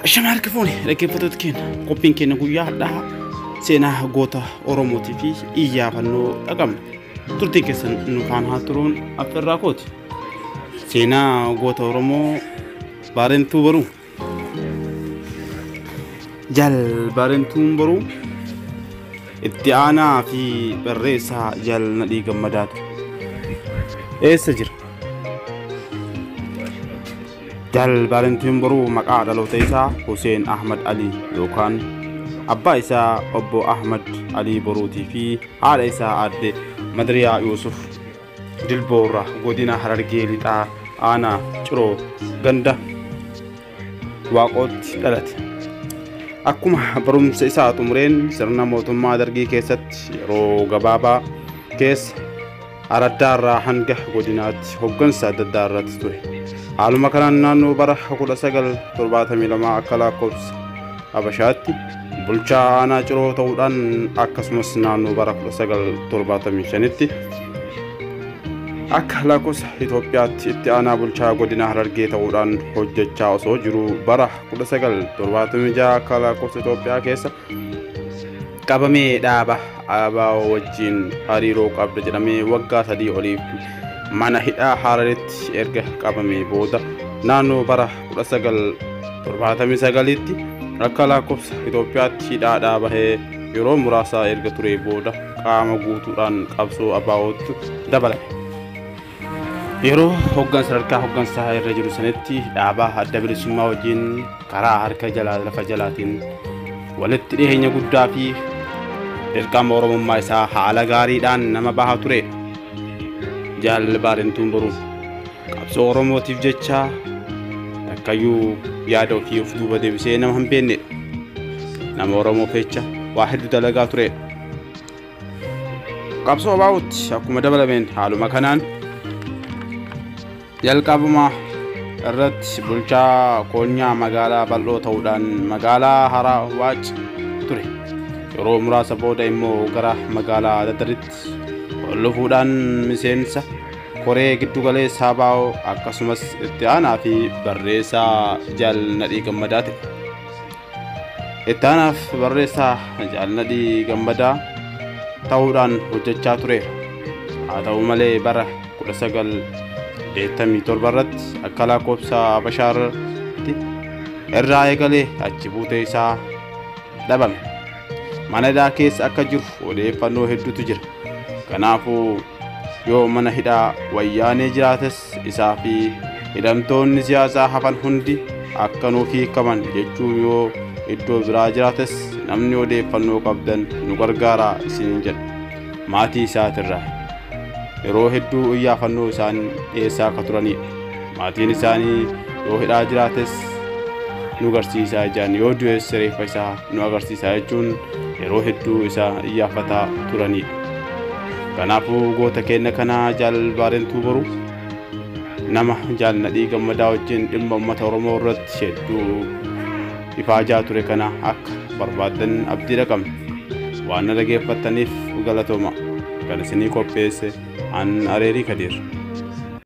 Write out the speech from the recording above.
Shamarri kifooni dhaggeeffattoota keenya qophiin keenya guyyaa hadhaa seenaa goota Oromootii fi iyyaafannoo dhaqabna. Turtii keessan nu faana turuun affeerraa kooti. Seenaa goota Oromoo Baarentuu Baruu. Jaal Baarentuun Baruu itti aanaa fi barreessaa Jaal Nadhii Gammadaatu. Eessa jira? Jaal Baarentuun Baruu maqaa dhaloota isaa Hussein Ahmad Ali yookaan abbaa isaa Obbo Ahmad Ali Baruutii fi haadha isaa aadde Madriyaa Yuusuf Dilboorraa godina Harargee lixaa aanaa Ciroo ganda Waaqootti dhalate. Akkuma barumsa isaa xumureen sirna mootummaa Dargii keessatti yeroo gabaabaa keessa araddaarraa hanga godinaatti hooggansa adda addaa irratti ture. Haaluma kanaan naannoo bara 1972 akka lakkoofsa Habashaatti bulchaa aanaa Ciroo ta'uudhaan akkasumas naannoo bara 1975tti akka lakkoofsa Itoophiyaatti itti aanaa bulchaa godina Harargee ta'uudhaan hojjechaa osoo jiru bara 1976 akka lakkoofsa Itoophiyaa keessa qabamee dhaaba ABO wajjin hariiroo qabda jedhamee waggaa 3 oliif mana hidhaa Hararitti erga qabamee booda naannoo bara 1979tti akka lakkoofsa Itoophiyaatti hidhaadhaa bahee yeroo muraasa erga ture booda qaama guutuudhaan qabsoo ABO'tti dabalame. Yeroo hooggansa sadarkaa hooggansaa irra jiru sanatti dhaaba adda bilisummaa wajjin karaa harka jalaa lafa jalaatiin walitti dhiyeenya guddaa fi dirqama Oromummaa isaa haala gaariidhaan nama bahaa ture. Jaal Baarentuun Baruu qabsoo Oromootiif jecha takkayyuu yaada ofii of duuba deebisee nama hin beekne nama Oromoo fecha waa hedduu dalagaa ture. Qabsoo ABO'tti akkuma dabalameen haaluma kanaan jalqabuma irratti bulchaa koonyaa magaalaa bal'oo ta'uudhaan magaalaa Haraa Waac ture. Yeroo muraasa booda immoo gara magaalaa Daddaritti lufuudhaan miseensa koree giddu galeessa ABO akkasumas itti aanaa fi barreessaa Jaal Nadhii Gammadaa ta'e. Itti aanaa fi barreessaa Jaal Nadhii Gammadaa ta'uudhaan hojjechaa ture. Haa ta'u malee bara 1987 irratti akka lakkoofsa Habashaatti irraa eegalee achi buutee isaa dhabame. Mana hidhaa keessa akka jiru odeeffannoo hedduutu jira. Kanaafuu yoo mana hidhaa wayyaanee jiraates isaa fi hidhamtoonni siyaasaa hafan hundi akka nuuf hiikaman jechuun yoo iddoo biraa jiraates namni odeeffannoo qabdan nu gargaaraa isin jedha maatii isaatirraa. Yeroo hedduu iyyaafannoo isaan dhiyeessaa akka turanidha. Maatiin isaanii yoo hidhaa jiraates nu agarsiisaa ijaan yoo du'es reeffa isaa nu agarsiisaa jechuun yeroo hedduu isaa iyyaafataa turanidha. Kanaafuu goota keenya kana Jaal Baarentuu Baruu nama Jaal Nadhii Gammadaa wajjin dhimma uummata Oromoo irratti hedduu ifaajaa ture kana akka barbaadan abdii qabna. Waan na dhaggeeffattaniif galatooma. Kan isinii qopheesse an Areerii Kadir.